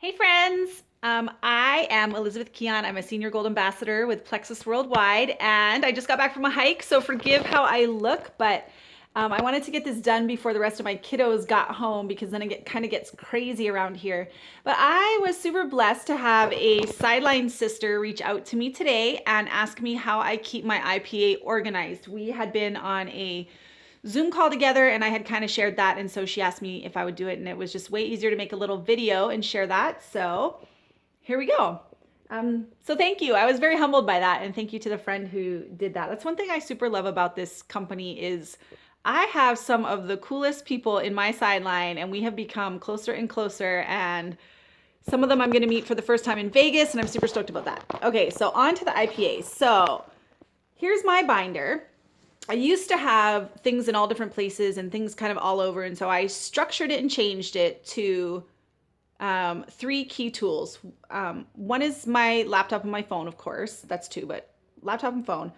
Hey friends! I am Elizabeth Keon. I'm a senior gold ambassador with Plexus Worldwide, and I just got back from a hike, so forgive how I look, but I wanted to get this done before the rest of my kiddos got home because then it kind of gets crazy around here. But I was super blessed to have a sideline sister reach out to me today and ask me how I keep my IPA organized. We had been on a Zoom call together and I had kind of shared that. And so she asked me if I would do it. And it was just way easier to make a little video and share that. So here we go. So thank you. I was very humbled by that. And thank you to the friend who did that. That's one thing I super love about this company is I have some of the coolest people in my sideline and we have become closer and closer. And some of them I'm going to meet for the first time in Vegas. And I'm super stoked about that. Okay, so on to the IPA. So here's my binder. I used to have things in all different places and things kind of all over. And so I structured it and changed it to three key tools. One is my laptop and my phone, of course. That's two, but laptop and phone,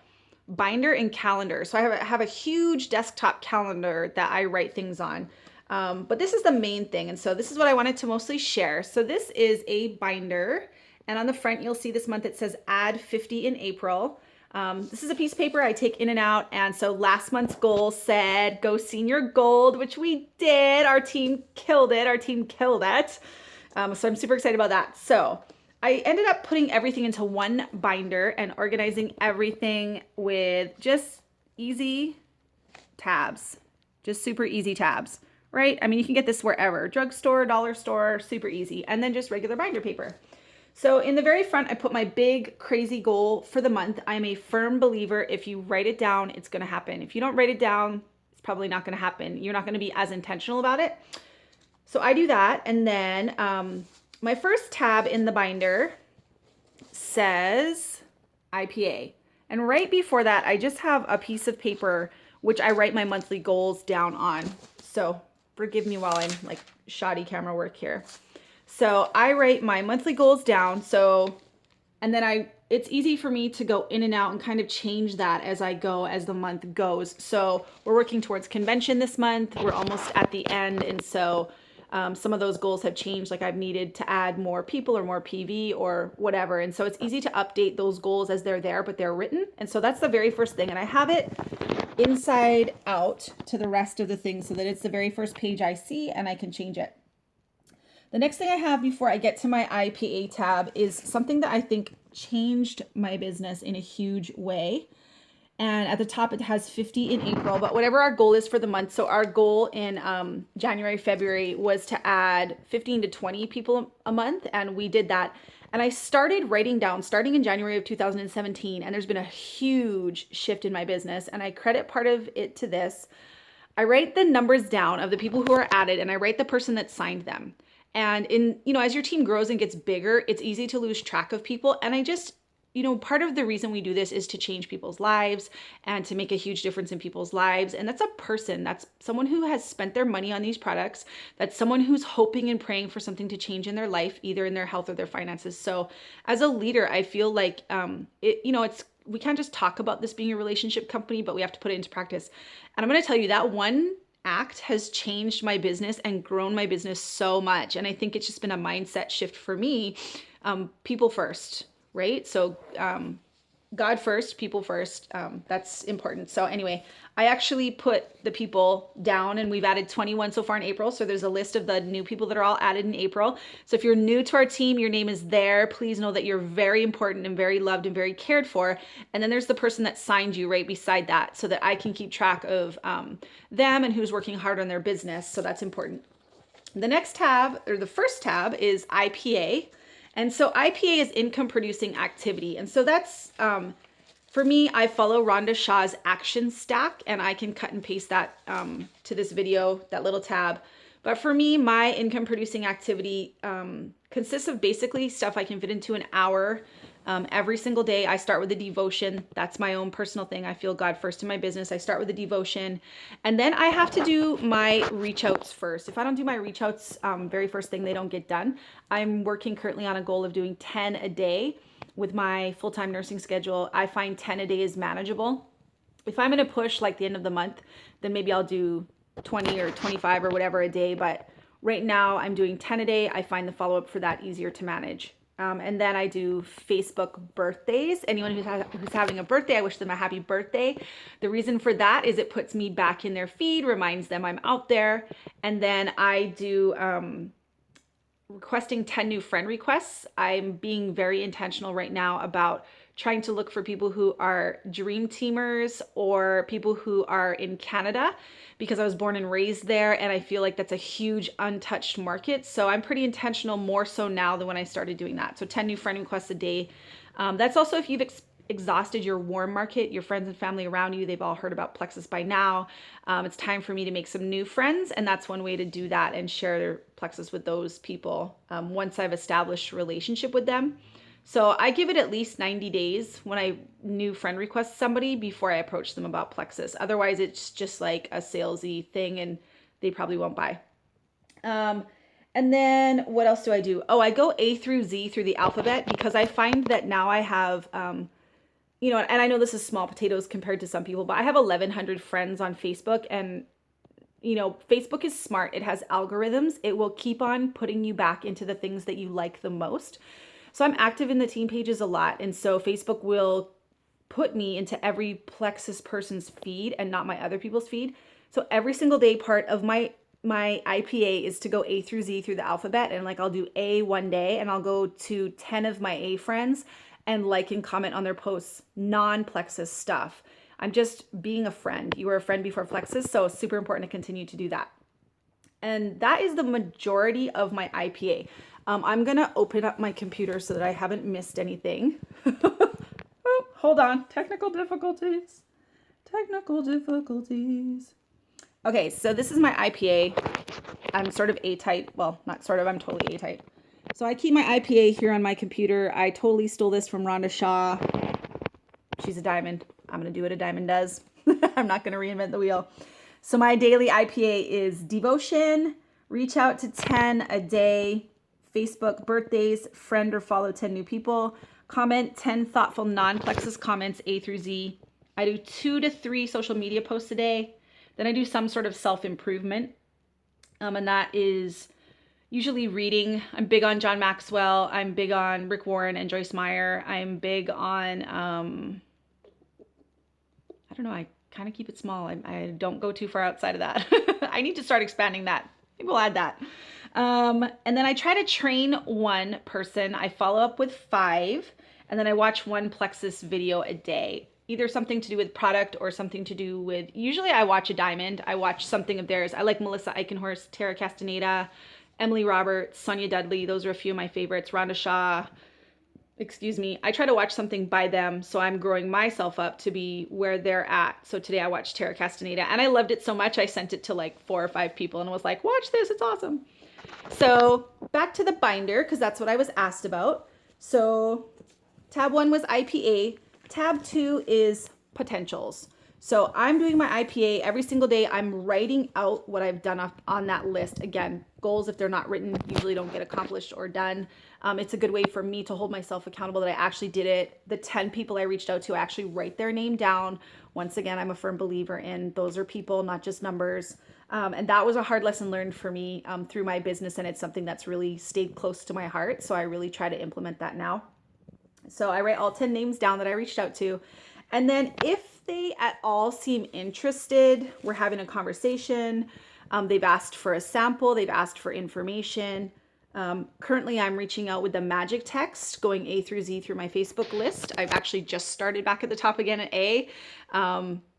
binder and calendar. So I have a huge desktop calendar that I write things on. But this is the main thing. And so this is what I wanted to mostly share. So this is a binder. And on the front, you'll see this month it says add 50 in April. This is a piece of paper I take in and out. And so last month's goal said go senior gold, which we did. Our team killed it. So I'm super excited about that. So I ended up putting everything into one binder and organizing everything with just easy tabs, just super easy tabs, right? I mean, you can get this wherever, drugstore, dollar store, super easy. And then just regular binder paper. So in the very front, I put my big crazy goal for the month. I'm a firm believer if you write it down, it's going to happen. If you don't write it down, it's probably not going to happen. You're not going to be as intentional about it. So I do that. And then my first tab in the binder says IPA. And right before that, I just have a piece of paper which I write my monthly goals down on. So forgive me while I'm like shoddy camera work here. So I write my monthly goals down. And then it's easy for me to go in and out and kind of change that as I go, as the month goes. So we're working towards convention this month. We're almost at the end. And so some of those goals have changed. Like I've needed to add more people or more PV or whatever. And so it's easy to update those goals as they're there, but they're written. And so that's the very first thing. And I have it inside out to the rest of the things so that it's the very first page I see and I can change it. The next thing I have before I get to my IPA tab is something that I think changed my business in a huge way. And at the top, it has 50 in April, but whatever our goal is for the month. So our goal in January, February was to add 15 to 20 people a month. And we did that. And I started writing down starting in January of 2017. And there's been a huge shift in my business. And I credit part of it to this. I write the numbers down of the people who are added and I write the person that signed them. And as your team grows and gets bigger, it's easy to lose track of people. And I just, part of the reason we do this is to change people's lives and to make a huge difference in people's lives. And that's a person, that's someone who has spent their money on these products. That's someone who's hoping and praying for something to change in their life, either in their health or their finances. So as a leader, I feel like, we can't just talk about this being a relationship company, but we have to put it into practice. And I'm going to tell you that one act has changed my business and grown my business so much. And I think it's just been a mindset shift for me. People first, right? So God first, people first. That's important. So anyway, I actually put the people down and we've added 21 so far in April. So there's a list of the new people that are all added in April. So if you're new to our team, your name is there. Please know that you're very important and very loved and very cared for. And then there's the person that signed you right beside that so that I can keep track of them and who's working hard on their business. So that's important. The next tab, or the first tab, is IPA. And so IPA is income producing activity. And so that's, for me, I follow Rhonda Shaw's action stack and I can cut and paste that to this video, that little tab. But for me, my income producing activity consists of basically stuff I can fit into an hour every single day. I start with a devotion. That's my own personal thing. I feel God first in my business. I start with a devotion. And then I have to do my reach outs first. If I don't do my reach outs very first thing, they don't get done. I'm working currently on a goal of doing 10 a day with my full-time nursing schedule. I find 10 a day is manageable. If I'm going to push like the end of the month, then maybe I'll do 20 or 25 or whatever a day. But Right now I'm doing 10 a day. I find the follow-up for that easier to manage. And then I do Facebook birthdays. Anyone who's having a birthday, I wish them a happy birthday. The reason for that is it puts me back in their feed, reminds them I'm out there. And then I do requesting 10 new friend requests. I'm being very intentional right now about trying to look for people who are dream teamers or people who are in Canada, because I was born and raised there and I feel like that's a huge untouched market. So I'm pretty intentional, more so now than when I started doing that. So 10 new friend requests a day. That's also if you've exhausted your warm market, your friends and family around you, they've all heard about Plexus by now. It's time for me to make some new friends, and that's one way to do that and share Plexus with those people once I've established a relationship with them. So I give it at least 90 days when I new friend request somebody before I approach them about Plexus. Otherwise, it's just like a salesy thing and they probably won't buy. And then what else do I do? Oh, I go A through Z through the alphabet because I find that now I have, you know, and I know this is small potatoes compared to some people, but I have 1,100 friends on Facebook, and you know, Facebook is smart. It has algorithms. It will keep on putting you back into the things that you like the most. So I'm active in the team pages a lot. And so Facebook will put me into every Plexus person's feed and not my other people's feed. So every single day part of my IPA is to go A through Z through the alphabet. And like I'll do A one day and I'll go to 10 of my A friends and like and comment on their posts, non-Plexus stuff. I'm just being a friend. You were a friend before Plexus, so it's super important to continue to do that. And that is the majority of my IPA. I'm gonna open up my computer so that I haven't missed anything. Oh, hold on, technical difficulties. Okay, so this is my IPA. I'm sort of A-type. Well, not sort of, I'm totally A-type. So I keep my IPA here on my computer. I totally stole this from Rhonda Shaw. She's a diamond. I'm gonna do what a diamond does. I'm not gonna reinvent the wheel. So my daily IPA is devotion, reach out to 10 a day, Facebook birthdays, friend or follow 10 new people, comment 10 thoughtful non-Plexus comments A through Z. I do 2 to 3 social media posts a day. Then I do some sort of self-improvement. And that is usually reading. I'm big on John Maxwell. I'm big on Rick Warren and Joyce Meyer. I'm big on, I don't know, I kind of keep it small. I don't go too far outside of that. I need to start expanding that. Maybe we'll add that. And then I try to train one person. I follow up with 5, and then I watch one Plexus video a day. Either something to do with product or something to do with, usually I watch a diamond. I watch something of theirs. I like Melissa Eichenhorst, Tara Castaneda, Emily Roberts, Sonia Dudley. Those are a few of my favorites. Rhonda Shaw. Excuse me, I try to watch something by them, so I'm growing myself up to be where they're at. So today I watched Tara Castaneda, and I loved it so much I sent it to like 4 or 5 people and was like, watch this, it's awesome. So back to the binder, because that's what I was asked about. So tab 1 was IPA. Tab 2 is potentials. So I'm doing my IPA every single day. I'm writing out what I've done on that list. Again, goals, if they're not written, usually don't get accomplished or done. It's a good way for me to hold myself accountable that I actually did it. The 10 people I reached out to, I actually write their name down. Once again, I'm a firm believer in those are people, not just numbers. And that was a hard lesson learned for me through my business, and it's something that's really stayed close to my heart. So I really try to implement that now. So I write all 10 names down that I reached out to. And then if they at all seem interested, we're having a conversation. They've asked for a sample. They've asked for information. Currently, I'm reaching out with the magic text, going A through Z through my Facebook list. I've actually just started back at the top again at A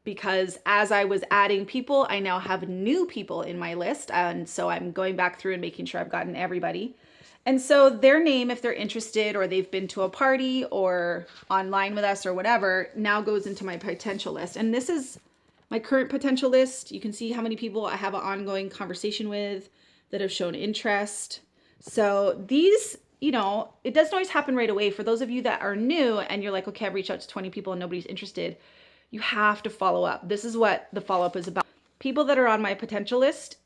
because as I was adding people, I now have new people in my list. And so I'm going back through and making sure I've gotten everybody. And so their name, if they're interested or they've been to a party or online with us or whatever, now goes into my potential list. And this is my current potential list. You can see how many people I have an ongoing conversation with that have shown interest. So these, you know, it doesn't always happen right away. For those of you that are new and you're like, okay, I've reached out to 20 people and nobody's interested, you have to follow up. This is what the follow-up is about. People that are on my potential list,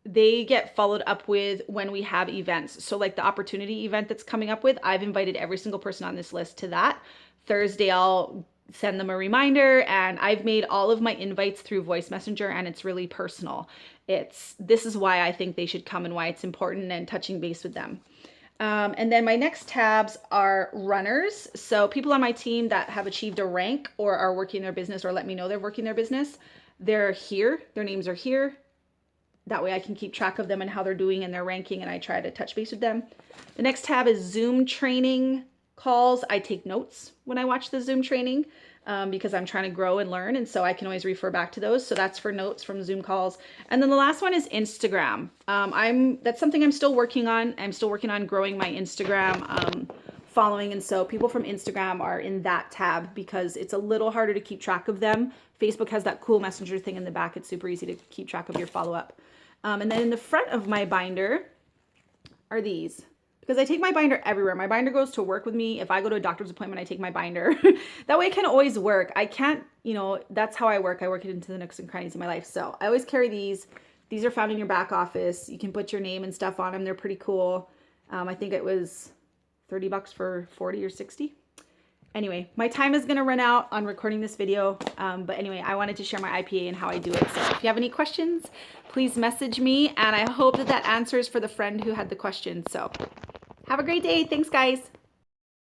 they get followed up with when we have events. So like the opportunity event that's coming up with, I've invited every single person on this list to that. Thursday, I'll send them a reminder, and I've made all of my invites through voice messenger, and it's really personal. this is why I think they should come and why it's important, and touching base with them. And then my next tabs are runners. So people on my team that have achieved a rank or are working their business or let me know they're working their business, they're here. Their names are here. That way I can keep track of them and how they're doing and their ranking, and I try to touch base with them. The next tab is Zoom training calls. I take notes when I watch the Zoom training because I'm trying to grow and learn, and so I can always refer back to those. So that's for notes from Zoom calls. And then the last one is Instagram. That's something I'm still working on. I'm still working on growing my Instagram following, and so people from Instagram are in that tab because it's a little harder to keep track of them. Facebook has that cool messenger thing in the back. It's super easy to keep track of your follow-up. And then in the front of my binder are these, because I take my binder everywhere. My binder goes to work with me. If I go to a doctor's appointment, I take my binder. That way I can always work. I can't, that's how I work. I work it into the nooks and crannies of my life. So I always carry these. These are found in your back office. You can put your name and stuff on them. They're pretty cool. I think it was $30 for 40 or 60. Anyway, my time is going to run out on recording this video. But anyway, I wanted to share my IPA and how I do it. So if you have any questions, please message me. And I hope that answers for the friend who had the question. So have a great day. Thanks, guys.